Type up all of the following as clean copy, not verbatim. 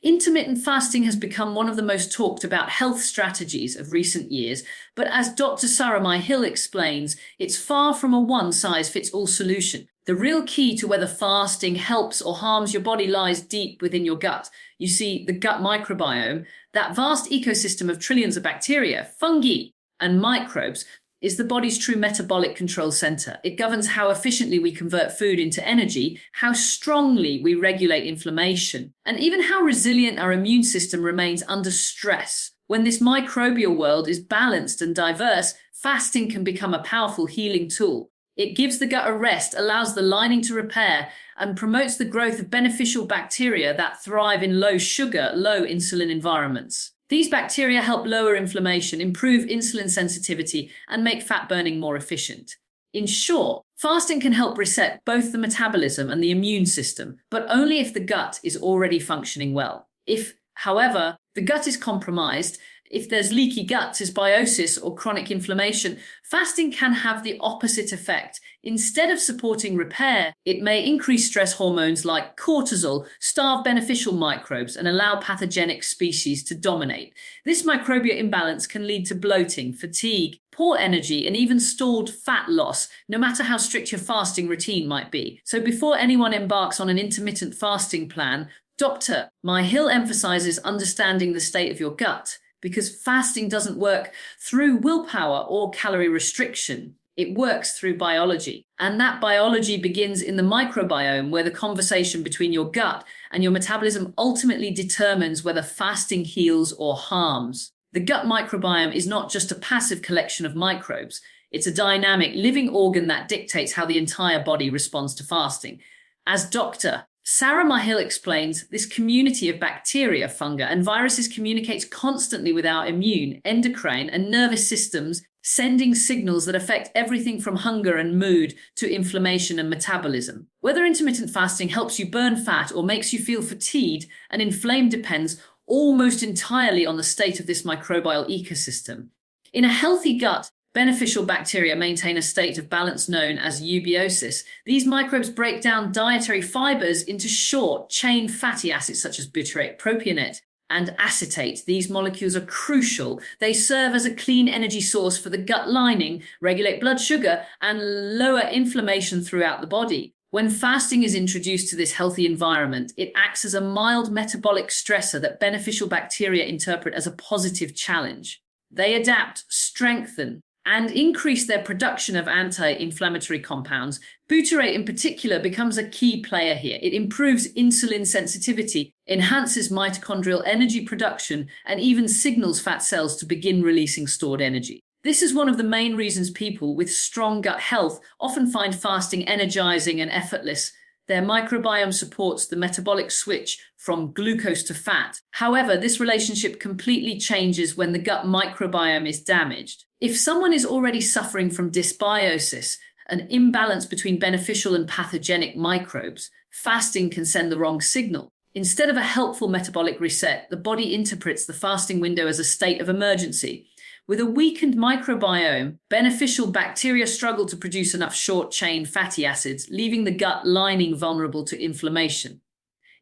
Intermittent fasting has become one of the most talked about health strategies of recent years, but as Dr. Myhill explains, it's far from a one-size-fits-all solution. The real key to whether fasting helps or harms your body lies deep within your gut. You see, the gut microbiome, that vast ecosystem of trillions of bacteria, fungi, and microbes, is the body's true metabolic control center. It governs how efficiently we convert food into energy, how strongly we regulate inflammation, and even how resilient our immune system remains under stress. When this microbial world is balanced and diverse, fasting can become a powerful healing tool. It gives the gut a rest, allows the lining to repair, and promotes the growth of beneficial bacteria that thrive in low sugar, low insulin environments. These bacteria help lower inflammation, improve insulin sensitivity, and make fat burning more efficient. In short, fasting can help reset both the metabolism and the immune system, but only if the gut is already functioning well. If, however, the gut is compromised, if there's leaky gut, dysbiosis, or chronic inflammation, fasting can have the opposite effect. Instead of supporting repair, it may increase stress hormones like cortisol, starve beneficial microbes, and allow pathogenic species to dominate. This microbial imbalance can lead to bloating, fatigue, poor energy, and even stalled fat loss, no matter how strict your fasting routine might be. So before anyone embarks on an intermittent fasting plan, Dr. Myhill emphasizes understanding the state of your gut, because fasting doesn't work through willpower or calorie restriction. It works through biology. And that biology begins in the microbiome, where the conversation between your gut and your metabolism ultimately determines whether fasting heals or harms. The gut microbiome is not just a passive collection of microbes. It's a dynamic, living organ that dictates how the entire body responds to fasting. As Dr. Myhill explains, this community of bacteria, fungi, and viruses communicates constantly with our immune, endocrine, and nervous systems, sending signals that affect everything from hunger and mood to inflammation and metabolism. Whether intermittent fasting helps you burn fat or makes you feel fatigued and inflamed depends almost entirely on the state of this microbial ecosystem. In a healthy gut, beneficial bacteria maintain a state of balance known as eubiosis. These microbes break down dietary fibers into short-chain fatty acids such as butyrate, propionate, and acetate. These molecules are crucial. They serve as a clean energy source for the gut lining, regulate blood sugar, and lower inflammation throughout the body. When fasting is introduced to this healthy environment, it acts as a mild metabolic stressor that beneficial bacteria interpret as a positive challenge. They adapt, strengthen, and increase their production of anti-inflammatory compounds. Butyrate in particular becomes a key player here. It improves insulin sensitivity, enhances mitochondrial energy production, and even signals fat cells to begin releasing stored energy. This is one of the main reasons people with strong gut health often find fasting energizing and effortless. Their microbiome supports the metabolic switch from glucose to fat. However, this relationship completely changes when the gut microbiome is damaged. If someone is already suffering from dysbiosis, an imbalance between beneficial and pathogenic microbes, fasting can send the wrong signal. Instead of a helpful metabolic reset, the body interprets the fasting window as a state of emergency. With a weakened microbiome, beneficial bacteria struggle to produce enough short-chain fatty acids, leaving the gut lining vulnerable to inflammation.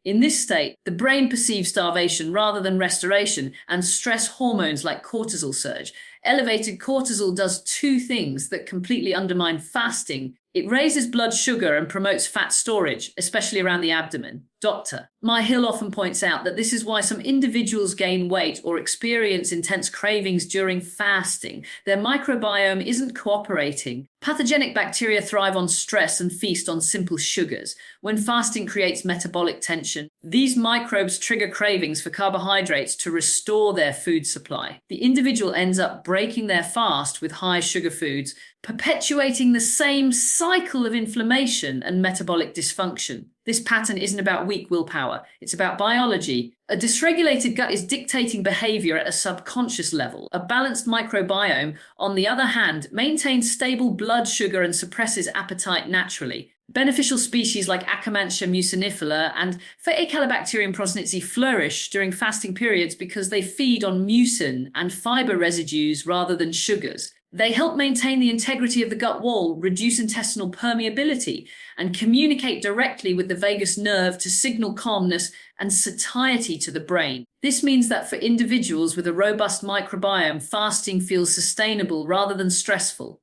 In this state, the brain perceives starvation rather than restoration, and stress hormones like cortisol surge. Elevated cortisol does two things that completely undermine fasting. It raises blood sugar and promotes fat storage, especially around the abdomen. Dr. Myhill often points out that this is why some individuals gain weight or experience intense cravings during fasting. Their microbiome isn't cooperating. Pathogenic bacteria thrive on stress and feast on simple sugars. When fasting creates metabolic tension, these microbes trigger cravings for carbohydrates to restore their food supply. The individual ends up breaking their fast with high sugar foods, perpetuating the same cycle of inflammation and metabolic dysfunction. This pattern isn't about weak willpower, it's about biology. A dysregulated gut is dictating behavior at a subconscious level. A balanced microbiome, on the other hand, maintains stable blood sugar and suppresses appetite naturally. Beneficial species like Akkermansia mucinifera and Faecalibacterium prosnitzi flourish during fasting periods because they feed on mucin and fiber residues rather than sugars. They help maintain the integrity of the gut wall, reduce intestinal permeability, and communicate directly with the vagus nerve to signal calmness and satiety to the brain. This means that for individuals with a robust microbiome, fasting feels sustainable rather than stressful.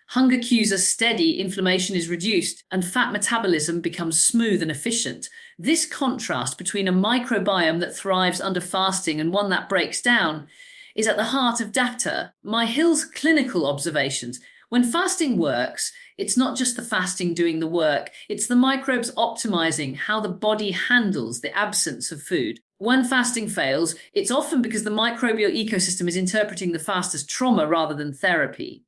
Hunger cues are steady, inflammation is reduced, and fat metabolism becomes smooth and efficient. This contrast between a microbiome that thrives under fasting and one that breaks down is at the heart of Dr. Myhill's clinical observations. When fasting works, it's not just the fasting doing the work, it's the microbes optimizing how the body handles the absence of food. When fasting fails, it's often because the microbial ecosystem is interpreting the fast as trauma rather than therapy.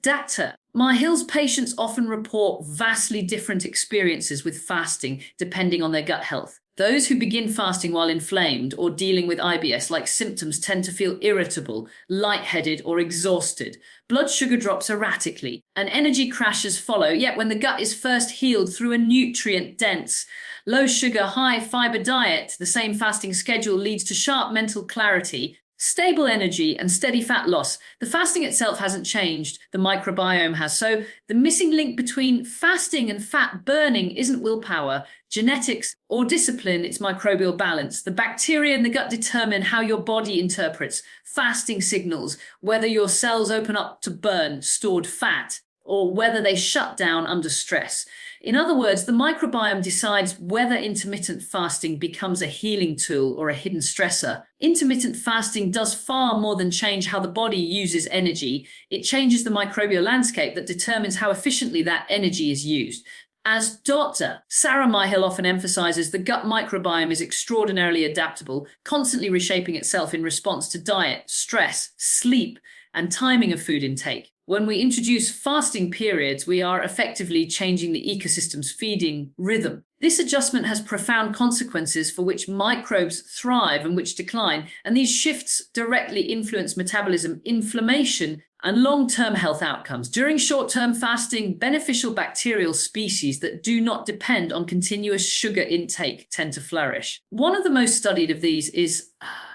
Dr. Myhill's patients often report vastly different experiences with fasting depending on their gut health. Those who begin fasting while inflamed or dealing with IBS-like symptoms tend to feel irritable, lightheaded, or exhausted. Blood sugar drops erratically, and energy crashes follow, yet when the gut is first healed through a nutrient-dense, low-sugar, high-fiber diet, the same fasting schedule leads to sharp mental clarity, stable energy, and steady fat loss. The fasting itself hasn't changed, the microbiome has. So the missing link between fasting and fat burning isn't willpower, genetics, or discipline, it's microbial balance. The bacteria in the gut determine how your body interprets fasting signals, whether your cells open up to burn stored fat, or whether they shut down under stress. In other words, the microbiome decides whether intermittent fasting becomes a healing tool or a hidden stressor. Intermittent fasting does far more than change how the body uses energy. It changes the microbial landscape that determines how efficiently that energy is used. As Dr. Sarah Myhill often emphasizes, the gut microbiome is extraordinarily adaptable, constantly reshaping itself in response to diet, stress, sleep, and timing of food intake. When we introduce fasting periods, we are effectively changing the ecosystem's feeding rhythm. This adjustment has profound consequences for which microbes thrive and which decline, and these shifts directly influence metabolism, inflammation, and long-term health outcomes. During short-term fasting, beneficial bacterial species that do not depend on continuous sugar intake tend to flourish. One of the most studied of these is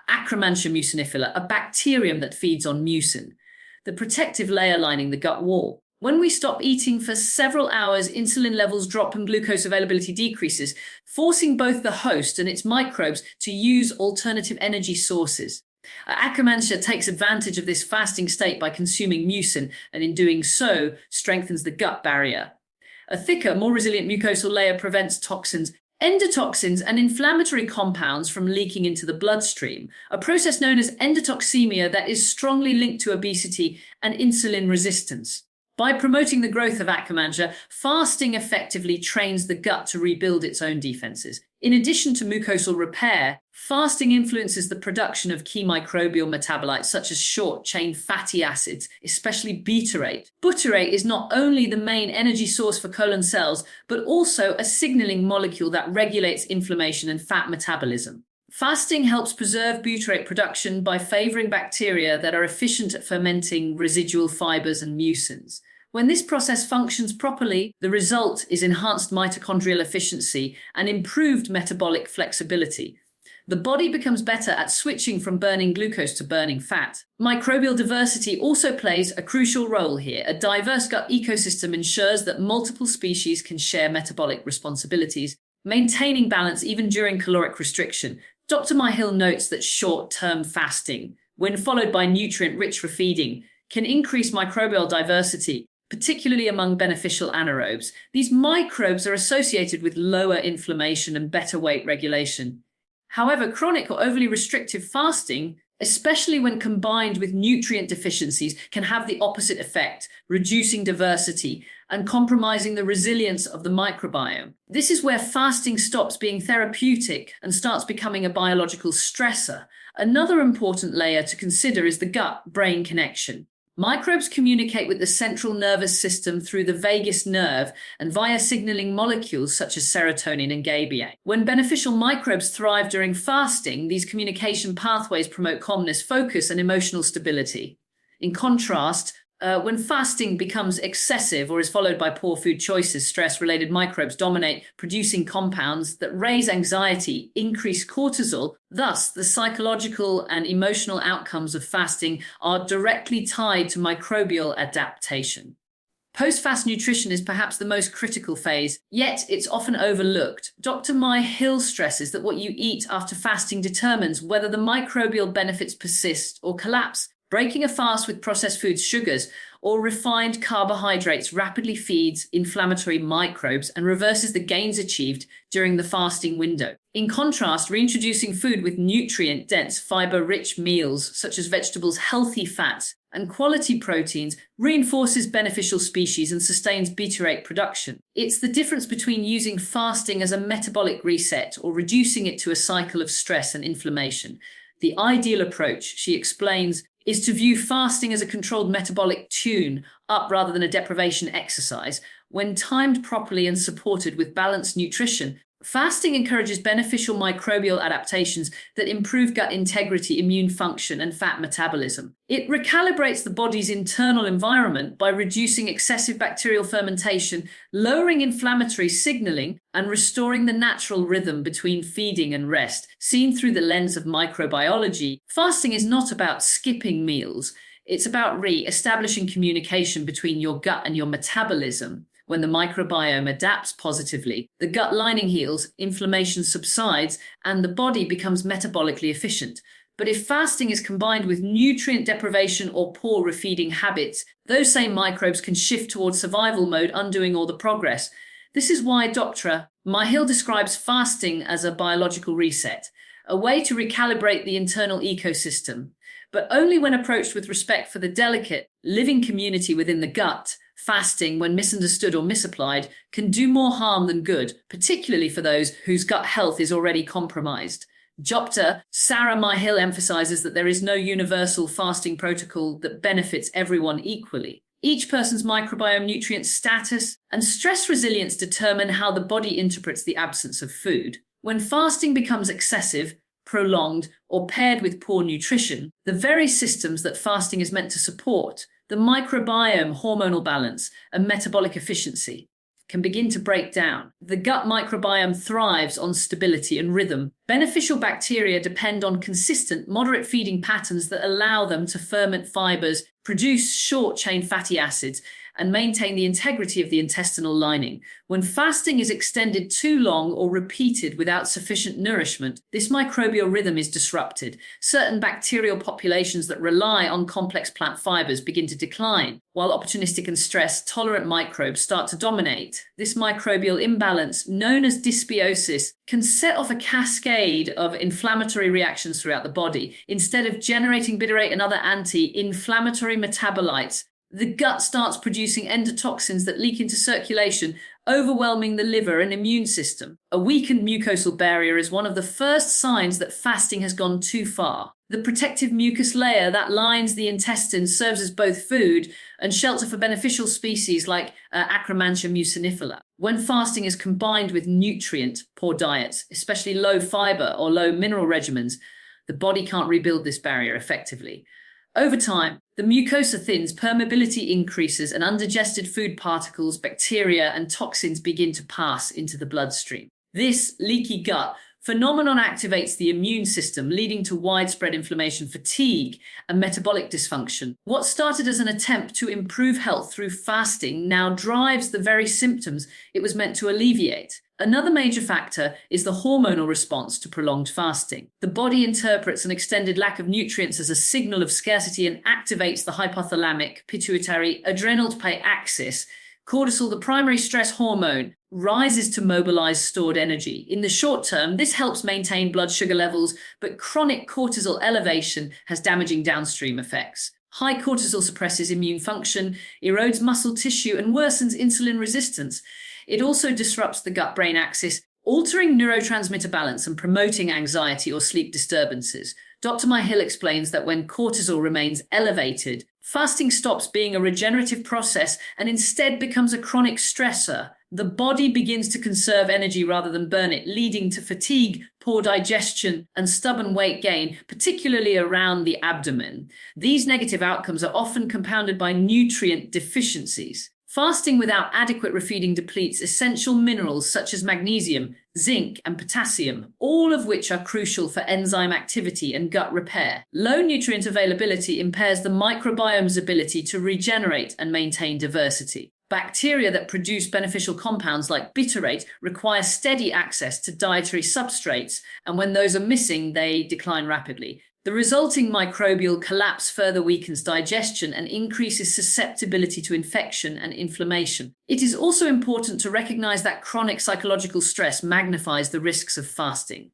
Akkermansia mucinifera, a bacterium that feeds on mucin, the protective layer lining the gut wall. When we stop eating for several hours, insulin levels drop and glucose availability decreases, forcing both the host and its microbes to use alternative energy sources. Akkermansia takes advantage of this fasting state by consuming mucin, and in doing so, strengthens the gut barrier. A thicker, more resilient mucosal layer prevents toxins, endotoxins, and inflammatory compounds from leaking into the bloodstream, a process known as endotoxemia that is strongly linked to obesity and insulin resistance. By promoting the growth of Akkermansia, fasting effectively trains the gut to rebuild its own defenses. In addition to mucosal repair, fasting influences the production of key microbial metabolites such as short-chain fatty acids, especially butyrate. Butyrate is not only the main energy source for colon cells, but also a signaling molecule that regulates inflammation and fat metabolism. Fasting helps preserve butyrate production by favoring bacteria that are efficient at fermenting residual fibers and mucins. When this process functions properly, the result is enhanced mitochondrial efficiency and improved metabolic flexibility. The body becomes better at switching from burning glucose to burning fat. Microbial diversity also plays a crucial role here. A diverse gut ecosystem ensures that multiple species can share metabolic responsibilities, maintaining balance even during caloric restriction. Dr. Myhill notes that short-term fasting, when followed by nutrient-rich refeeding, can increase microbial diversity, particularly among beneficial anaerobes. These microbes are associated with lower inflammation and better weight regulation. However, chronic or overly restrictive fasting, especially when combined with nutrient deficiencies, can have the opposite effect, reducing diversity and compromising the resilience of the microbiome. This is where fasting stops being therapeutic and starts becoming a biological stressor. Another important layer to consider is the gut-brain connection. Microbes communicate with the central nervous system through the vagus nerve and via signaling molecules such as serotonin and GABA. When beneficial microbes thrive during fasting, these communication pathways promote calmness, focus, and emotional stability. In contrast, When fasting becomes excessive or is followed by poor food choices, stress-related microbes dominate, producing compounds that raise anxiety, increase cortisol. Thus, the psychological and emotional outcomes of fasting are directly tied to microbial adaptation. Post-fast nutrition is perhaps the most critical phase, yet it's often overlooked. Dr. Myhill stresses that what you eat after fasting determines whether the microbial benefits persist or collapse. Breaking a fast with processed foods, sugars, or refined carbohydrates rapidly feeds inflammatory microbes and reverses the gains achieved during the fasting window. In contrast, reintroducing food with nutrient-dense, fiber-rich meals, such as vegetables, healthy fats, and quality proteins, reinforces beneficial species and sustains butyrate production. It's the difference between using fasting as a metabolic reset or reducing it to a cycle of stress and inflammation. The ideal approach, she explains, is to view fasting as a controlled metabolic tune-up rather than a deprivation exercise. When timed properly and supported with balanced nutrition, fasting encourages beneficial microbial adaptations that improve gut integrity, immune function, and fat metabolism. It recalibrates the body's internal environment by reducing excessive bacterial fermentation, lowering inflammatory signaling, and restoring the natural rhythm between feeding and rest. Seen through the lens of microbiology, fasting is not about skipping meals. It's about re-establishing communication between your gut and your metabolism. When the microbiome adapts positively, the gut lining heals, inflammation subsides, and the body becomes metabolically efficient. But if fasting is combined with nutrient deprivation or poor refeeding habits, those same microbes can shift towards survival mode, undoing all the progress. This is why Dr. Myhill describes fasting as a biological reset, a way to recalibrate the internal ecosystem, but only when approached with respect for the delicate, living community within the gut. Fasting, when misunderstood or misapplied, can do more harm than good, particularly for those whose gut health is already compromised. Dr. Sarah Myhill emphasizes that there is no universal fasting protocol that benefits everyone equally. Each person's microbiome, nutrient status, and stress resilience determine how the body interprets the absence of food. When fasting becomes excessive, prolonged, or paired with poor nutrition, the very systems that fasting is meant to support, the microbiome, hormonal balance, and metabolic efficiency, can begin to break down. The gut microbiome thrives on stability and rhythm. Beneficial bacteria depend on consistent, moderate feeding patterns that allow them to ferment fibers, produce short-chain fatty acids, and maintain the integrity of the intestinal lining. When fasting is extended too long or repeated without sufficient nourishment, this microbial rhythm is disrupted. Certain bacterial populations that rely on complex plant fibers begin to decline, while opportunistic and stress-tolerant microbes start to dominate. This microbial imbalance, known as dysbiosis, can set off a cascade of inflammatory reactions throughout the body. Instead of generating butyrate and other anti-inflammatory metabolites, the gut starts producing endotoxins that leak into circulation, overwhelming the liver and immune system. A weakened mucosal barrier is one of the first signs that fasting has gone too far. The protective mucus layer that lines the intestines serves as both food and shelter for beneficial species like Akkermansia mucinifera. When fasting is combined with nutrient-poor diets, especially low fiber or low mineral regimens, the body can't rebuild this barrier effectively. Over time, the mucosa thins, permeability increases, and undigested food particles, bacteria, and toxins begin to pass into the bloodstream. This leaky gut phenomenon activates the immune system, leading to widespread inflammation, fatigue, and metabolic dysfunction. What started as an attempt to improve health through fasting now drives the very symptoms it was meant to alleviate. Another major factor is the hormonal response to prolonged fasting. The body interprets an extended lack of nutrients as a signal of scarcity and activates the hypothalamic, pituitary, adrenal axis. Cortisol, the primary stress hormone, rises to mobilize stored energy. In the short term, this helps maintain blood sugar levels, but chronic cortisol elevation has damaging downstream effects. High cortisol suppresses immune function, erodes muscle tissue, and worsens insulin resistance. It also disrupts the gut-brain axis, altering neurotransmitter balance and promoting anxiety or sleep disturbances. Dr. Myhill explains that when cortisol remains elevated, fasting stops being a regenerative process and instead becomes a chronic stressor, the body begins to conserve energy rather than burn it, leading to fatigue, poor digestion, and stubborn weight gain, particularly around the abdomen. These negative outcomes are often compounded by nutrient deficiencies. Fasting without adequate refeeding depletes essential minerals such as magnesium, zinc, and potassium, all of which are crucial for enzyme activity and gut repair. Low nutrient availability impairs the microbiome's ability to regenerate and maintain diversity. Bacteria that produce beneficial compounds like butyrate require steady access to dietary substrates, and when those are missing, they decline rapidly. The resulting microbial collapse further weakens digestion and increases susceptibility to infection and inflammation. It is also important to recognize that chronic psychological stress magnifies the risks of fasting.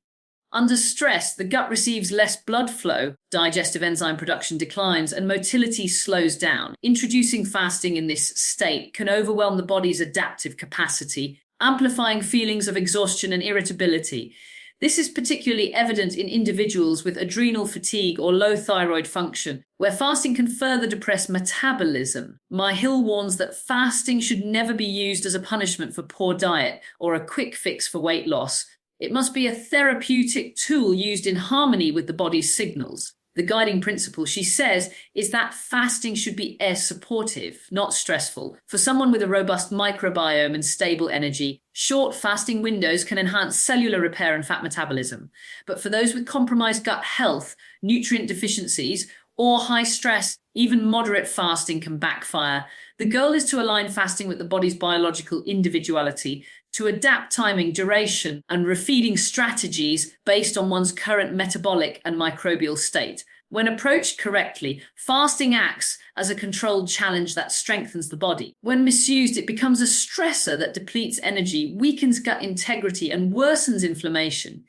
Under stress, the gut receives less blood flow, digestive enzyme production declines, and motility slows down. Introducing fasting in this state can overwhelm the body's adaptive capacity, amplifying feelings of exhaustion and irritability. This is particularly evident in individuals with adrenal fatigue or low thyroid function, where fasting can further depress metabolism. Myhill warns that fasting should never be used as a punishment for poor diet or a quick fix for weight loss. It must be a therapeutic tool used in harmony with the body's signals. The guiding principle, she says, is that fasting should be supportive, not stressful. For someone with a robust microbiome and stable energy, short fasting windows can enhance cellular repair and fat metabolism. But for those with compromised gut health, nutrient deficiencies, or high stress, even moderate fasting can backfire. The goal is to align fasting with the body's biological individuality, to adapt timing, duration, and refeeding strategies based on one's current metabolic and microbial state. When approached correctly, fasting acts as a controlled challenge that strengthens the body. When misused, it becomes a stressor that depletes energy, weakens gut integrity, and worsens inflammation.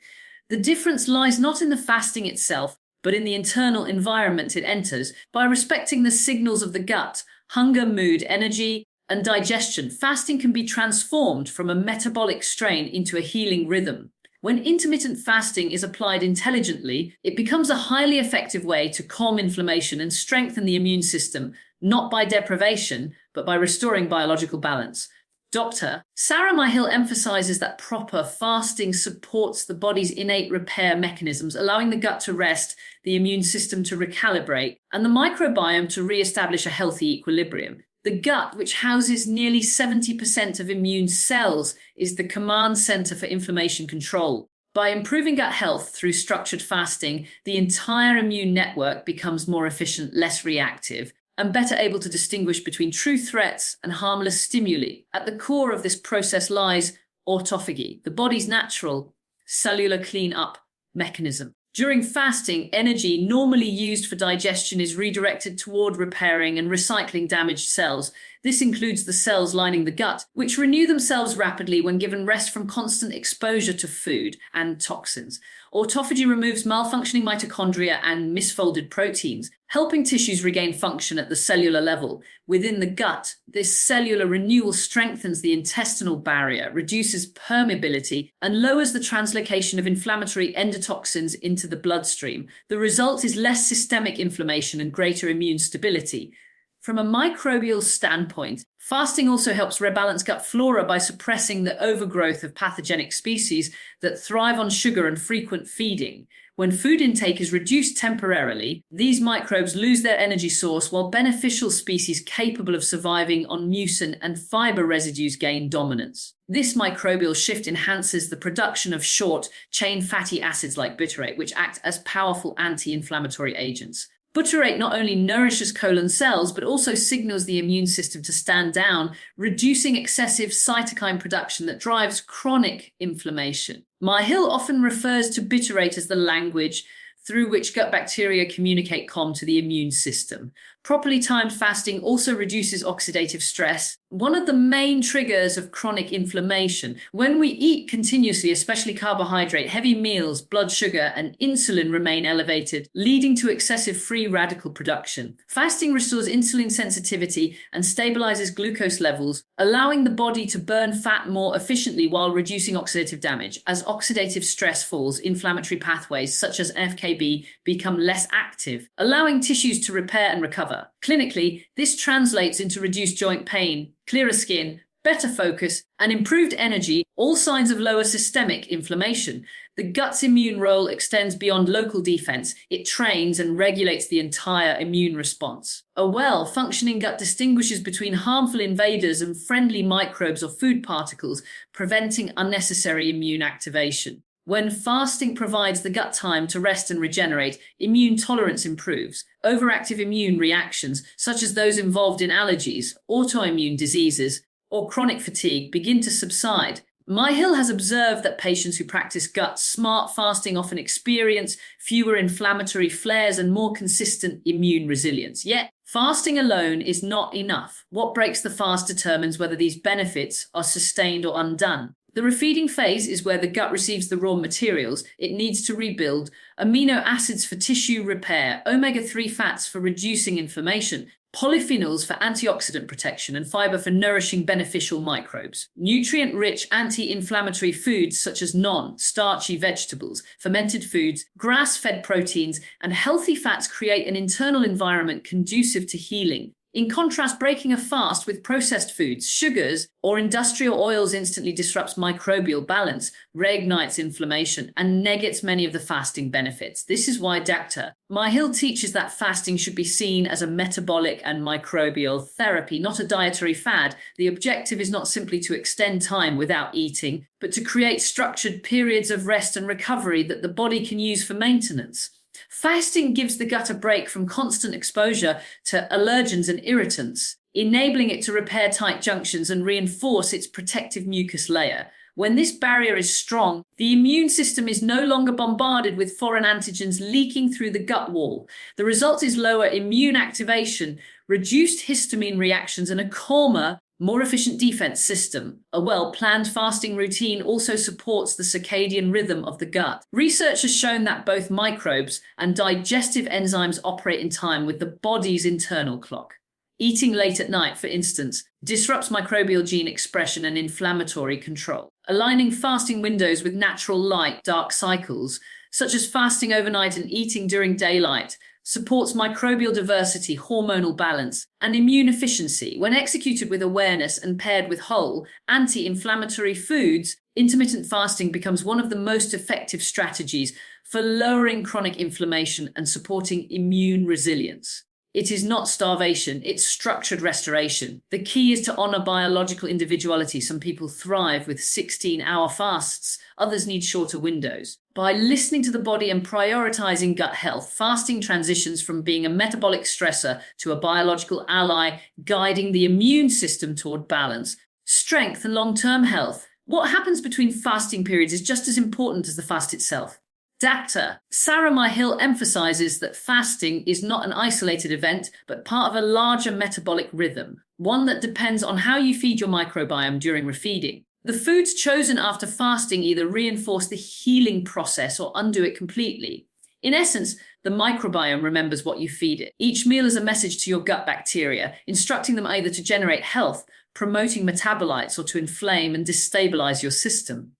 The difference lies not in the fasting itself, but in the internal environment it enters. By respecting the signals of the gut, hunger, mood, energy, and digestion, fasting can be transformed from a metabolic strain into a healing rhythm. When intermittent fasting is applied intelligently, it becomes a highly effective way to calm inflammation and strengthen the immune system, not by deprivation, but by restoring biological balance. Dr. Sarah Myhill emphasizes that proper fasting supports the body's innate repair mechanisms, allowing the gut to rest, the immune system to recalibrate, and the microbiome to re-establish a healthy equilibrium. The gut, which houses nearly 70% of immune cells, is the command center for inflammation control. By improving gut health through structured fasting, the entire immune network becomes more efficient, less reactive, and better able to distinguish between true threats and harmless stimuli. At the core of this process lies autophagy, the body's natural cellular clean-up mechanism. During fasting, energy normally used for digestion is redirected toward repairing and recycling damaged cells. This includes the cells lining the gut, which renew themselves rapidly when given rest from constant exposure to food and toxins. Autophagy removes malfunctioning mitochondria and misfolded proteins, helping tissues regain function at the cellular level. Within the gut, this cellular renewal strengthens the intestinal barrier, reduces permeability, and lowers the translocation of inflammatory endotoxins into the bloodstream. The result is less systemic inflammation and greater immune stability. From a microbial standpoint, fasting also helps rebalance gut flora by suppressing the overgrowth of pathogenic species that thrive on sugar and frequent feeding. When food intake is reduced temporarily, these microbes lose their energy source while beneficial species capable of surviving on mucin and fiber residues gain dominance. This microbial shift enhances the production of short-chain fatty acids like butyrate, which act as powerful anti-inflammatory agents. Butyrate not only nourishes colon cells, but also signals the immune system to stand down, reducing excessive cytokine production that drives chronic inflammation. Myhill often refers to butyrate as the language through which gut bacteria communicate calm to the immune system. Properly timed fasting also reduces oxidative stress, one of the main triggers of chronic inflammation. When we eat continuously, especially carbohydrate, heavy meals, blood sugar and insulin remain elevated, leading to excessive free radical production. Fasting restores insulin sensitivity and stabilizes glucose levels, allowing the body to burn fat more efficiently while reducing oxidative damage. As oxidative stress falls, inflammatory pathways such as FKB become less active, allowing tissues to repair and recover. Clinically, this translates into reduced joint pain, clearer skin, better focus, and improved energy, all signs of lower systemic inflammation. The gut's immune role extends beyond local defense. It trains and regulates the entire immune response. A well-functioning gut distinguishes between harmful invaders and friendly microbes or food particles, preventing unnecessary immune activation. When fasting provides the gut time to rest and regenerate, immune tolerance improves. Overactive immune reactions, such as those involved in allergies, autoimmune diseases, or chronic fatigue, begin to subside. Myhill has observed that patients who practice gut-smart fasting often experience fewer inflammatory flares and more consistent immune resilience. Yet, fasting alone is not enough. What breaks the fast determines whether these benefits are sustained or undone. The refeeding phase is where the gut receives the raw materials it needs to rebuild: amino acids for tissue repair, omega-3 fats for reducing inflammation, polyphenols for antioxidant protection, and fiber for nourishing beneficial microbes. Nutrient-rich anti-inflammatory foods such as non-starchy vegetables, fermented foods, grass-fed proteins, and healthy fats create an internal environment conducive to healing. In contrast, breaking a fast with processed foods, sugars, or industrial oils instantly disrupts microbial balance, reignites inflammation, and negates many of the fasting benefits. This is why Dr. Myhill teaches that fasting should be seen as a metabolic and microbial therapy, not a dietary fad. The objective is not simply to extend time without eating, but to create structured periods of rest and recovery that the body can use for maintenance. Fasting gives the gut a break from constant exposure to allergens and irritants, enabling it to repair tight junctions and reinforce its protective mucus layer. When this barrier is strong, the immune system is no longer bombarded with foreign antigens leaking through the gut wall. The result is lower immune activation, reduced histamine reactions, and a calmer, more efficient defense system. A well-planned fasting routine also supports the circadian rhythm of the gut. Research has shown that both microbes and digestive enzymes operate in time with the body's internal clock. Eating late at night, for instance, disrupts microbial gene expression and inflammatory control. Aligning fasting windows with natural light-dark cycles, such as fasting overnight and eating during daylight, supports microbial diversity, hormonal balance, and immune efficiency. When executed with awareness and paired with whole, anti-inflammatory foods, intermittent fasting becomes one of the most effective strategies for lowering chronic inflammation and supporting immune resilience. It is not starvation, it's structured restoration. The key is to honor biological individuality. Some people thrive with 16-hour fasts, others need shorter windows. By listening to the body and prioritizing gut health, fasting transitions from being a metabolic stressor to a biological ally, guiding the immune system toward balance, strength, and long-term health. What happens between fasting periods is just as important as the fast itself. Dr. Myhill emphasizes that fasting is not an isolated event, but part of a larger metabolic rhythm, one that depends on how you feed your microbiome during refeeding. The foods chosen after fasting either reinforce the healing process or undo it completely. In essence, the microbiome remembers what you feed it. Each meal is a message to your gut bacteria, instructing them either to generate health, promoting metabolites, or to inflame and destabilize your system.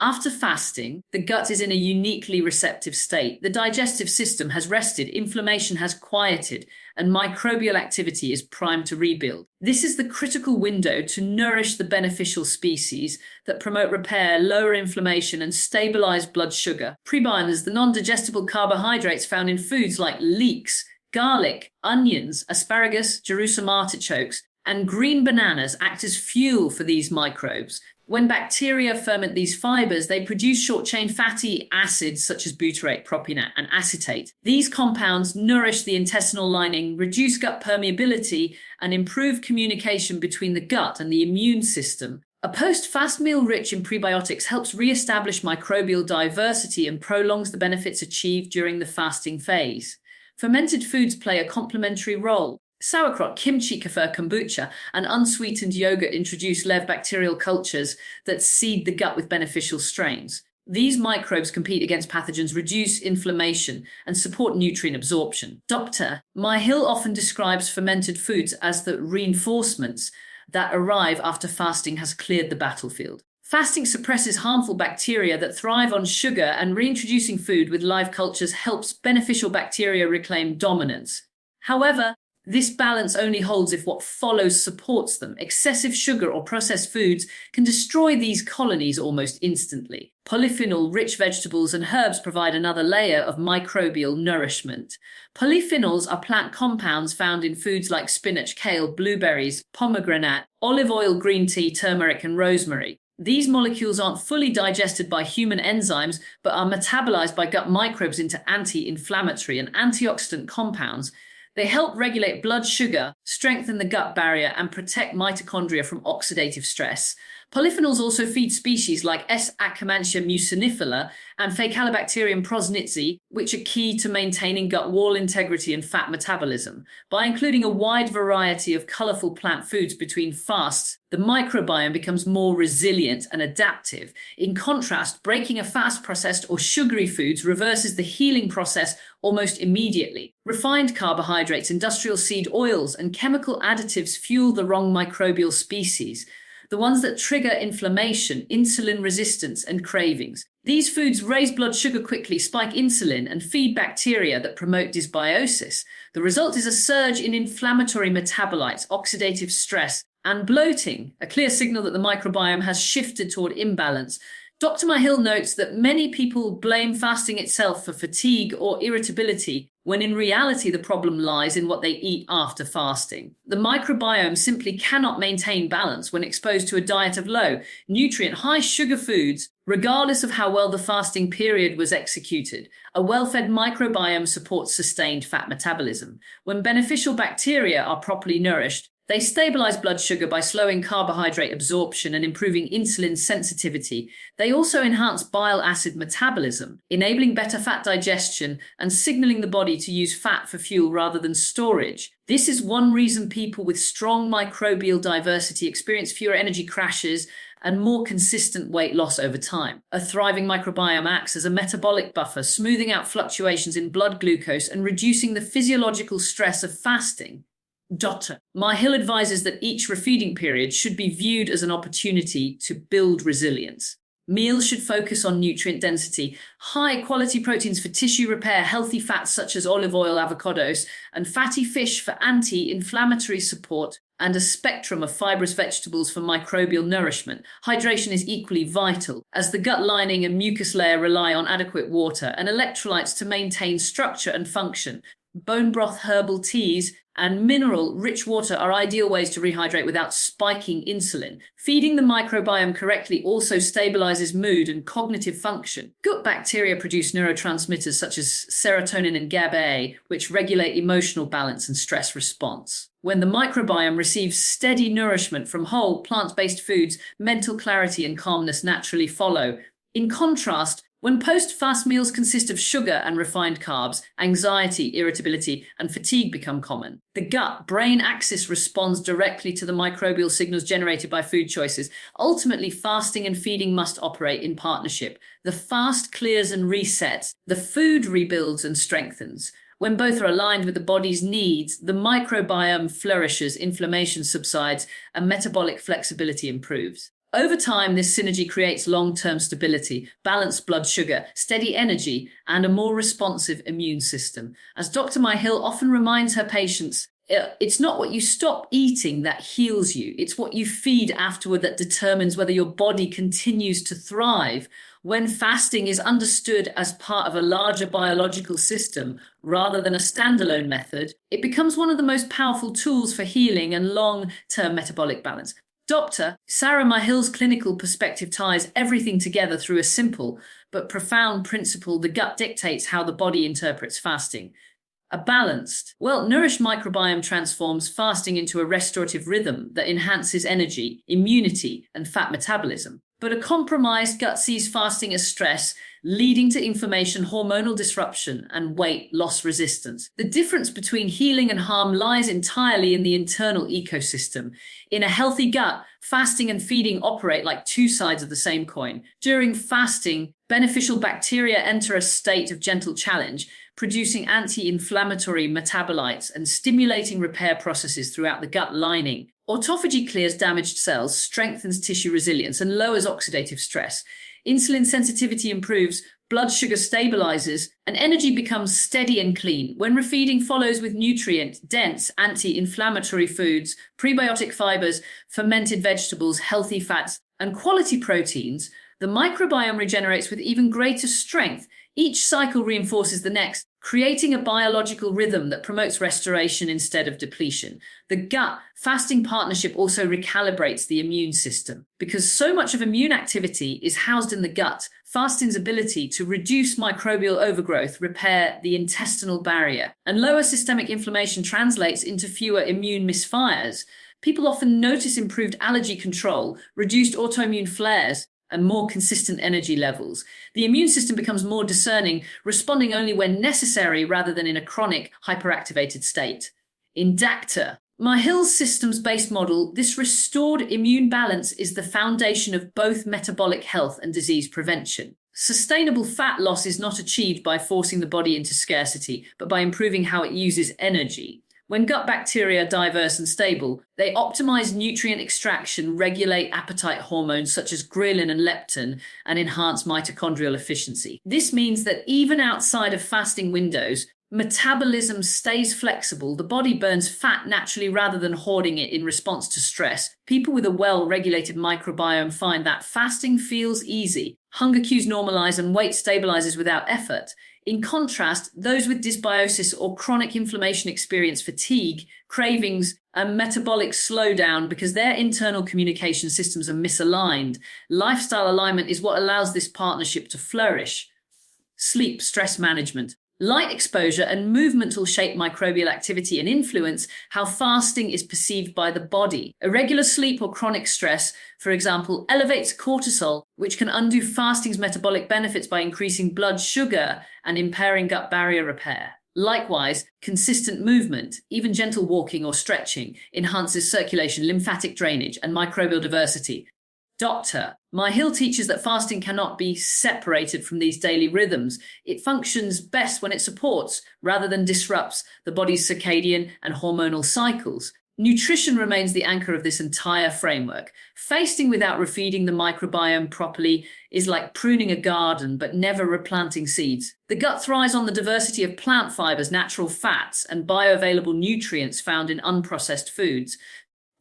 After fasting, the gut is in a uniquely receptive state. The digestive system has rested, inflammation has quieted, and microbial activity is primed to rebuild. This is the critical window to nourish the beneficial species that promote repair, lower inflammation, and stabilize blood sugar. Prebiomes, the non-digestible carbohydrates found in foods like leeks, garlic, onions, asparagus, Jerusalem artichokes, and green bananas, act as fuel for these microbes. When bacteria ferment these fibers, they produce short-chain fatty acids such as butyrate, propionate, and acetate. These compounds nourish the intestinal lining, reduce gut permeability, and improve communication between the gut and the immune system. A post-fast meal rich in prebiotics helps re-establish microbial diversity and prolongs the benefits achieved during the fasting phase. Fermented foods play a complementary role. Sauerkraut, kimchi, kefir, kombucha, and unsweetened yogurt introduce Lev bacterial cultures that seed the gut with beneficial strains. These microbes compete against pathogens, reduce inflammation, and support nutrient absorption. Dr. Myhill often describes fermented foods as the reinforcements that arrive after fasting has cleared the battlefield. Fasting suppresses harmful bacteria that thrive on sugar, and reintroducing food with live cultures helps beneficial bacteria reclaim dominance. However, This balance only holds if what follows supports them. Excessive sugar or processed foods can destroy these colonies almost instantly. Polyphenol-rich vegetables and herbs provide another layer of microbial nourishment. Polyphenols are plant compounds found in foods like spinach, kale, blueberries, pomegranate, olive oil, green tea, turmeric, and rosemary. These molecules aren't fully digested by human enzymes, but are metabolized by gut microbes into anti-inflammatory and antioxidant compounds. They help regulate blood sugar, strengthen the gut barrier, and protect mitochondria from oxidative stress. Polyphenols also feed species like S. akkermansia mucinifera and Faecalibacterium prosnitzi, which are key to maintaining gut wall integrity and fat metabolism. By including a wide variety of colorful plant foods between fasts, the microbiome becomes more resilient and adaptive. In contrast, breaking a fast processed or sugary foods reverses the healing process almost immediately. Refined carbohydrates, industrial seed oils, and chemical additives fuel the wrong microbial species, the ones that trigger inflammation, insulin resistance, and cravings. These foods raise blood sugar quickly, spike insulin, and feed bacteria that promote dysbiosis. The result is a surge in inflammatory metabolites, oxidative stress, and bloating, a clear signal that the microbiome has shifted toward imbalance. Dr. Myhill notes that many people blame fasting itself for fatigue or irritability, when in reality the problem lies in what they eat after fasting. The microbiome simply cannot maintain balance when exposed to a diet of low, nutrient, high sugar foods, regardless of how well the fasting period was executed. A well-fed microbiome supports sustained fat metabolism. When beneficial bacteria are properly nourished, they stabilize blood sugar by slowing carbohydrate absorption and improving insulin sensitivity. They also enhance bile acid metabolism, enabling better fat digestion and signaling the body to use fat for fuel rather than storage. This is one reason people with strong microbial diversity experience fewer energy crashes and more consistent weight loss over time. A thriving microbiome acts as a metabolic buffer, smoothing out fluctuations in blood glucose and reducing the physiological stress of fasting. Dr. Myhill advises that each refeeding period should be viewed as an opportunity to build resilience. Meals should focus on nutrient density, high-quality proteins for tissue repair, healthy fats such as olive oil, avocados, and fatty fish for anti-inflammatory support, and a spectrum of fibrous vegetables for microbial nourishment. Hydration is equally vital, as the gut lining and mucus layer rely on adequate water and electrolytes to maintain structure and function. Bone broth, herbal teas, and mineral-rich water are ideal ways to rehydrate without spiking insulin. Feeding the microbiome correctly also stabilizes mood and cognitive function. Gut bacteria produce neurotransmitters such as serotonin and GABA, which regulate emotional balance and stress response. When the microbiome receives steady nourishment from whole, plant-based foods, mental clarity and calmness naturally follow. In contrast, when post-fast meals consist of sugar and refined carbs, anxiety, irritability, and fatigue become common. The gut-brain axis responds directly to the microbial signals generated by food choices. Ultimately, fasting and feeding must operate in partnership. The fast clears and resets. The food rebuilds and strengthens. When both are aligned with the body's needs, the microbiome flourishes, inflammation subsides, and metabolic flexibility improves. Over time, this synergy creates long-term stability, balanced blood sugar, steady energy, and a more responsive immune system. As Dr. Myhill often reminds her patients, it's not what you stop eating that heals you. It's what you feed afterward that determines whether your body continues to thrive. When fasting is understood as part of a larger biological system rather than a standalone method, it becomes one of the most powerful tools for healing and long-term metabolic balance. Dr. Sarah Myhill's clinical perspective ties everything together through a simple but profound principle: the gut dictates how the body interprets fasting. A balanced, well-nourished microbiome transforms fasting into a restorative rhythm that enhances energy, immunity, and fat metabolism. But a compromised gut sees fasting as stress, leading to inflammation, hormonal disruption, and weight loss resistance. The difference between healing and harm lies entirely in the internal ecosystem. In a healthy gut, fasting and feeding operate like two sides of the same coin. During fasting, beneficial bacteria enter a state of gentle challenge, producing anti-inflammatory metabolites and stimulating repair processes throughout the gut lining. Autophagy clears damaged cells, strengthens tissue resilience, and lowers oxidative stress. Insulin sensitivity improves, blood sugar stabilizes, and energy becomes steady and clean. When refeeding follows with nutrient-dense anti-inflammatory foods, prebiotic fibers, fermented vegetables, healthy fats, and quality proteins, the microbiome regenerates with even greater strength. Each cycle reinforces the next, creating a biological rhythm that promotes restoration instead of depletion. The gut-fasting partnership also recalibrates the immune system. Because so much of immune activity is housed in the gut, fasting's ability to reduce microbial overgrowth, repair the intestinal barrier, and lower systemic inflammation translates into fewer immune misfires. People often notice improved allergy control, reduced autoimmune flares, and more consistent energy levels. The immune system becomes more discerning, responding only when necessary rather than in a chronic, hyperactivated state. In DACTA, Myhill's systems-based model, this restored immune balance is the foundation of both metabolic health and disease prevention. Sustainable fat loss is not achieved by forcing the body into scarcity, but by improving how it uses energy. When gut bacteria are diverse and stable, they optimize nutrient extraction, regulate appetite hormones such as ghrelin and leptin, and enhance mitochondrial efficiency. This means that even outside of fasting windows, metabolism stays flexible. The body burns fat naturally rather than hoarding it in response to stress. People with a well-regulated microbiome find that fasting feels easy. Hunger cues normalize and weight stabilizes without effort. In contrast, those with dysbiosis or chronic inflammation experience fatigue, cravings, and metabolic slowdown because their internal communication systems are misaligned. Lifestyle alignment is what allows this partnership to flourish. Sleep, stress management. Light exposure and movement will shape microbial activity and influence how fasting is perceived by the body. Irregular sleep or chronic stress, for example, elevates cortisol, which can undo fasting's metabolic benefits by increasing blood sugar and impairing gut barrier repair. Likewise, consistent movement, even gentle walking or stretching, enhances circulation, lymphatic drainage, and microbial diversity. Dr. Myhill teaches that fasting cannot be separated from these daily rhythms. It functions best when it supports, rather than disrupts, the body's circadian and hormonal cycles. Nutrition remains the anchor of this entire framework. Fasting without refeeding the microbiome properly is like pruning a garden but never replanting seeds. The gut thrives on the diversity of plant fibers, natural fats, and bioavailable nutrients found in unprocessed foods.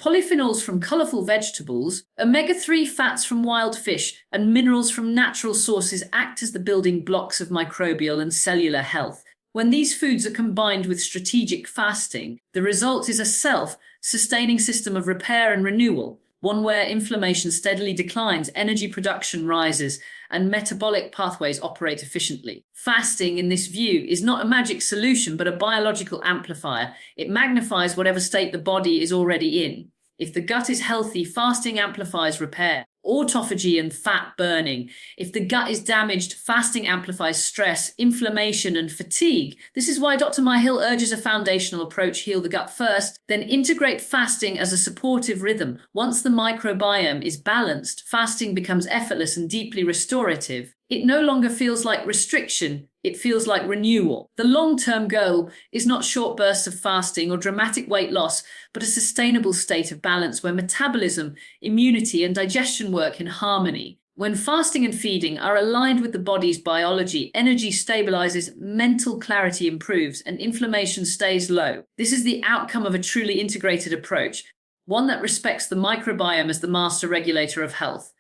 Polyphenols from colorful vegetables, omega-3 fats from wild fish, and minerals from natural sources act as the building blocks of microbial and cellular health. When these foods are combined with strategic fasting, the result is a self-sustaining system of repair and renewal, one where inflammation steadily declines, energy production rises, and metabolic pathways operate efficiently. Fasting, in this view, is not a magic solution, but a biological amplifier. It magnifies whatever state the body is already in. If the gut is healthy, fasting amplifies repair, autophagy, and fat burning. If the gut is damaged, fasting amplifies stress, inflammation, and fatigue. This is why Dr. Myhill urges a foundational approach: heal the gut first, then integrate fasting as a supportive rhythm. Once the microbiome is balanced, fasting becomes effortless and deeply restorative. It no longer feels like restriction, it feels like renewal. The long-term goal is not short bursts of fasting or dramatic weight loss, but a sustainable state of balance where metabolism, immunity, and digestion work in harmony. When fasting and feeding are aligned with the body's biology, energy stabilizes, mental clarity improves, and inflammation stays low. This is the outcome of a truly integrated approach, one that respects the microbiome as the master regulator of health.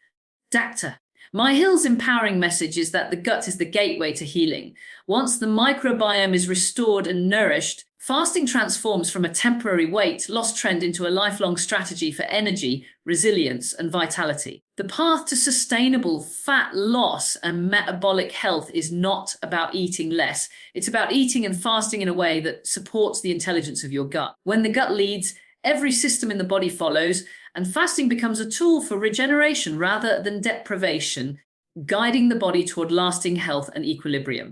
DACTA. Myhill's empowering message is that the gut is the gateway to healing. Once the microbiome is restored and nourished, fasting transforms from a temporary weight loss trend into a lifelong strategy for energy, resilience, and vitality. The path to sustainable fat loss and metabolic health is not about eating less. It's about eating and fasting in a way that supports the intelligence of your gut. When the gut leads, every system in the body follows, and fasting becomes a tool for regeneration rather than deprivation, guiding the body toward lasting health and equilibrium.